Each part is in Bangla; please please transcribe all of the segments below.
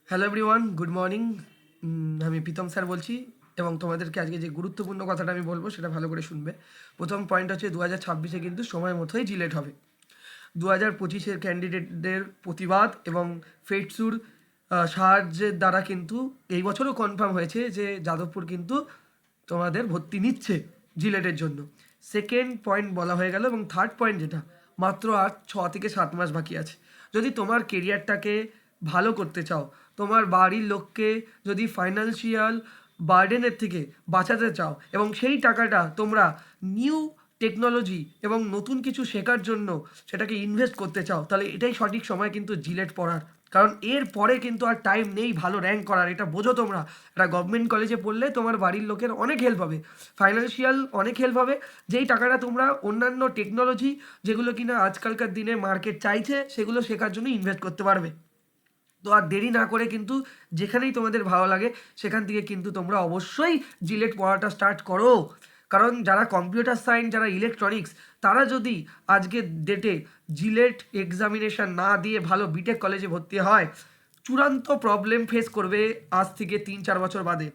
Hello everyone, good morning. আমি প্রীতম স্যার বলছি এবং তোমাদেরকে আজকে যে গুরুত্বপূর্ণ কথাটা আমি বলবো সেটা ভালো করে শুনবে। প্রথম পয়েন্ট হচ্ছে 2026-এ কিন্তু সময় মতোই জিলেট হবে। 2025-এর ক্যান্ডিডেটদের প্রতিবাদ এবং ফেটসুর সাহায্যের দ্বারা কিন্তু এই বছরও কনফার্ম হয়েছে যে যাদবপুর কিন্তু তোমাদের ভর্তি নিচ্ছে জিলেটের জন্য। সেকেন্ড পয়েন্ট বলা হয়ে গেল এবং থার্ড পয়েন্ট যেটা, মাত্র আর 6 থেকে 7 মাস বাকি আছে। যদি তোমার কেরিয়ারটাকে ভালো করতে চাও, তোমার বাড়ির লোককে যদি ফাইন্যান্সিয়াল বার্ডেনের থেকে বাঁচাতে চাও এবং সেই টাকাটা তোমরা নিউ টেকনোলজি এবং নতুন কিছু শেখার জন্য সেটাকে ইনভেস্ট করতে চাও, তাহলে এটাই সঠিক সময় কিন্তু জিলেট পড়ার। কারণ এর পরে কিন্তু আর টাইম নেই ভালো র্যাঙ্ক করার, এটা বোঝো তোমরা। একটা গভর্নমেন্ট কলেজে পড়লে তোমার বাড়ির লোকের অনেক হেল্প হবে, ফাইন্যান্সিয়াল অনেক হেল্প হবে, যেই টাকাটা তোমরা অন্যান্য টেকনোলজি যেগুলো কিনা আজকালকার দিনে মার্কেট চাইছে সেগুলো শেখার জন্য ইনভেস্ট করতে পারবে। তো আর দেরি না করে কিন্তু যেখানেই তোমাদের ভালো লাগে সেখান থেকে কিন্তু তোমরা অবশ্যই জিলেট পড়াটা স্টার্ট করো। কারণ যারা কম্পিউটার সায়েন্স, যারা ইলেকট্রনিক্স, তারা যদি আজকের ডেটে জিলেট এক্সামিনেশন না দিয়ে ভালো বিটেক কলেজে ভর্তি হয়, চূড়ান্ত প্রবলেম ফেস করবে আজ থেকে 3-4 বছর বাদে।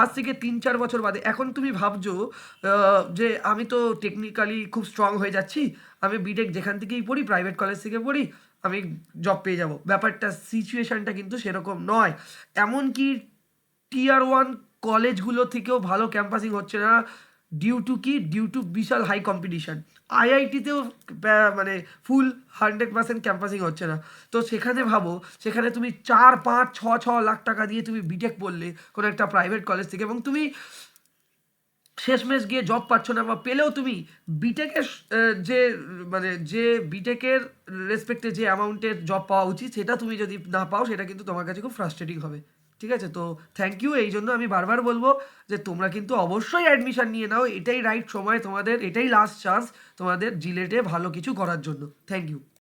আজ থেকে 3-4 বছর বাদে এখন তুমি ভাবছো যে আমি তো টেকনিক্যালি খুব স্ট্রং হয়ে যাচ্ছি, আমি বিটেক যেখান থেকেই পড়ি, প্রাইভেট কলেজ থেকে পড়ি, আমি জব পেয়ে যাব। ব্যাপারটা, সিচুয়েশানটা কিন্তু সেরকম নয়। এমনকি টিয়ার 1 কলেজগুলো থেকেও ভালো ক্যাম্পাসিং হচ্ছে না। ডিউ টু বিশাল হাই কম্পিটিশান। আইআইটিতেও মানে ফুল 100% ক্যাম্পাসিং হচ্ছে না। তো সেখানে ভাবো, সেখানে তুমি 4-5-6 লাখ টাকা দিয়ে তুমি বিটেক পড়লে কোনো একটা প্রাইভেট কলেজ থেকে, এবং তুমি শেষমেশ গিয়ে জব পাচ্ছ না, বা পেলেও তুমি বিটেকের যে মানে যে বিটেকের রেসপেক্টে যে অ্যামাউন্টের জব পাওয়া উচিত সেটা তুমি যদি না পাও, সেটা কিন্তু তোমার কাছে খুব ফ্রাস্ট্রেটিং হবে। ঠিক আছে, তো থ্যাংক ইউ। এই জন্য আমি বারবার বলবো যে তোমরা কিন্তু অবশ্যই অ্যাডমিশন নিয়ে নাও, এটাই রাইট সময় তোমাদের, এটাই লাস্ট চান্স তোমাদের জিলেটে ভালো কিছু করার জন্য। Thank you.